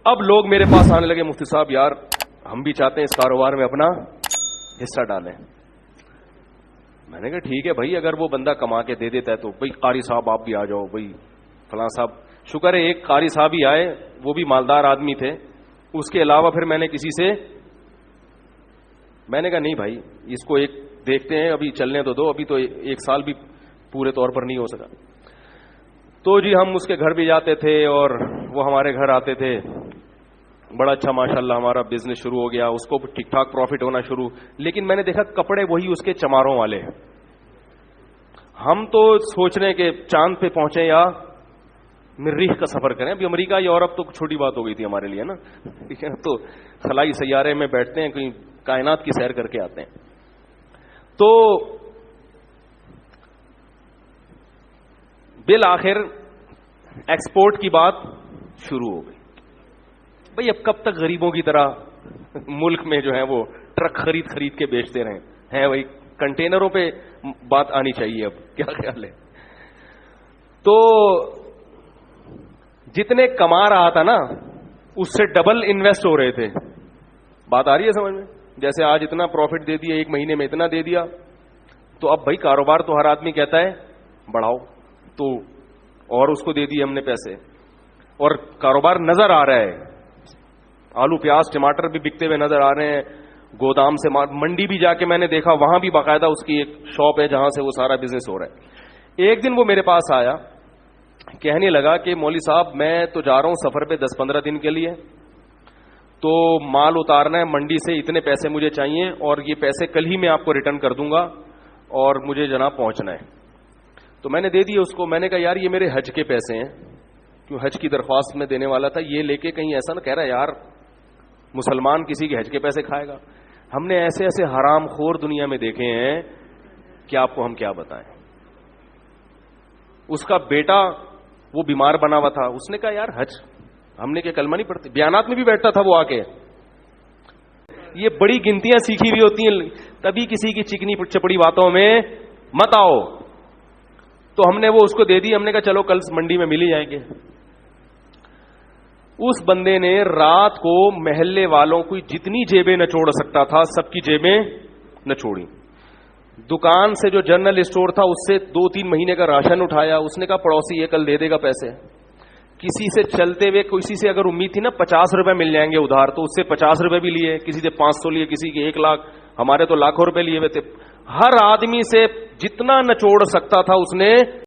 اب لوگ میرے پاس آنے لگے, مفتی صاحب یار ہم بھی چاہتے ہیں اس کاروبار میں اپنا حصہ ڈالیں. میں نے کہا ٹھیک ہے بھائی, اگر وہ بندہ کما کے دے دیتا ہے تو بھائی قاری صاحب آپ بھی آ جاؤ, بھائی فلاں صاحب. شکر ہے ایک قاری صاحب ہی آئے, وہ بھی مالدار آدمی تھے. اس کے علاوہ پھر میں نے کسی سے, میں نے کہا نہیں بھائی اس کو ایک دیکھتے ہیں, ابھی چلنے تو دو, ابھی تو ایک سال بھی پورے طور پر نہیں ہو سکا. تو جی ہم اس کے گھر بھی جاتے تھے اور وہ ہمارے گھر آتے تھے. بڑا اچھا ماشاءاللہ ہمارا بزنس شروع ہو گیا, اس کو ٹھیک ٹھاک پروفٹ ہونا شروع. لیکن میں نے دیکھا کپڑے وہی اس کے چماروں والے. ہم تو سوچ رہے ہیں کہ چاند پہ پہنچے یا مریخ کا سفر کریں. ابھی امریکہ یورپ تو چھوٹی بات ہو گئی تھی ہمارے لیے نا, ٹھیک ہے, تو خلائی سیارے میں بیٹھتے ہیں, کہیں کائنات کی سیر کر کے آتے ہیں. تو بالآخر ایکسپورٹ کی بات شروع ہو گئی. بھئی اب کب تک غریبوں کی طرح ملک میں جو ہے وہ ٹرک خرید کے بیچتے رہیں ہیں, وہی کنٹینروں پہ بات آنی چاہیے. اب کیا خیال ہے؟ تو جتنے کما رہا تھا نا اس سے ڈبل انویسٹ ہو رہے تھے. بات آ رہی ہے سمجھ میں؟ جیسے آج اتنا پروفٹ دے دیا, ایک مہینے میں اتنا دے دیا, تو اب بھائی کاروبار تو ہر آدمی کہتا ہے بڑھاؤ, تو اور اس کو دے دیے ہم نے پیسے, اور کاروبار نظر آ رہا ہے. آلو پیاز ٹماٹر بھی بکتے ہوئے نظر آ رہے ہیں. گودام سے منڈی بھی جا کے میں نے دیکھا, وہاں بھی باقاعدہ اس کی ایک شاپ ہے جہاں سے وہ سارا بزنس ہو رہا ہے. ایک دن وہ میرے پاس آیا, کہنے لگا کہ مولوی صاحب میں تو جا رہا ہوں سفر پہ 10-15 دن کے لیے, تو مال اتارنا ہے منڈی سے, اتنے پیسے مجھے چاہیے اور یہ پیسے کل ہی میں آپ کو ریٹرن کر دوں گا اور مجھے جناب پہنچنا ہے. تو میں نے دے دیے اس کو. میں نے کہا یار یہ میرے حج کے پیسے ہیں, کیوں حج کی درخواست میں دینے والا تھا, یہ لے کے کہیں ایسا نہ کہہ رہا یار مسلمان کسی کے حج کے پیسے کھائے گا. ہم نے ایسے ایسے حرام خور دنیا میں دیکھے ہیں کہ آپ کو ہم کیا بتائیں. اس کا بیٹا وہ بیمار بنا ہوا تھا, اس نے کہا یار حج, ہم نے کیا کلمہ نہیں پڑھتے, بیانات میں بھی بیٹھتا تھا وہ آ کے. یہ بڑی گنتیاں سیکھی ہوئی ہوتی ہیں, تبھی کسی کی چکنی چپڑی باتوں میں مت آؤ. تو ہم نے وہ اس کو دے دی. ہم نے کہا چلو کل منڈی میں مل ہی جائیں گے. اس بندے نے رات کو محلے والوں کو جتنی جیبیں نچوڑ سکتا تھا سب کی جیبیں نچوڑی. دکان سے جو جنرل اسٹور تھا اس سے 2-3 مہینے کا راشن اٹھایا. اس نے کہا پڑوسی یہ کل دے دے گا پیسے. کسی سے چلتے ہوئے کسی سے اگر امید تھی نا 50 روپے مل جائیں گے ادھار, تو اس سے 50 روپے بھی لیے, کسی سے 500 لیے, کسی کے 1 لاکھ, ہمارے تو لاکھوں روپے لیے ہوئے تھے. ہر آدمی سے جتنا نچوڑ سکتا تھا اس نے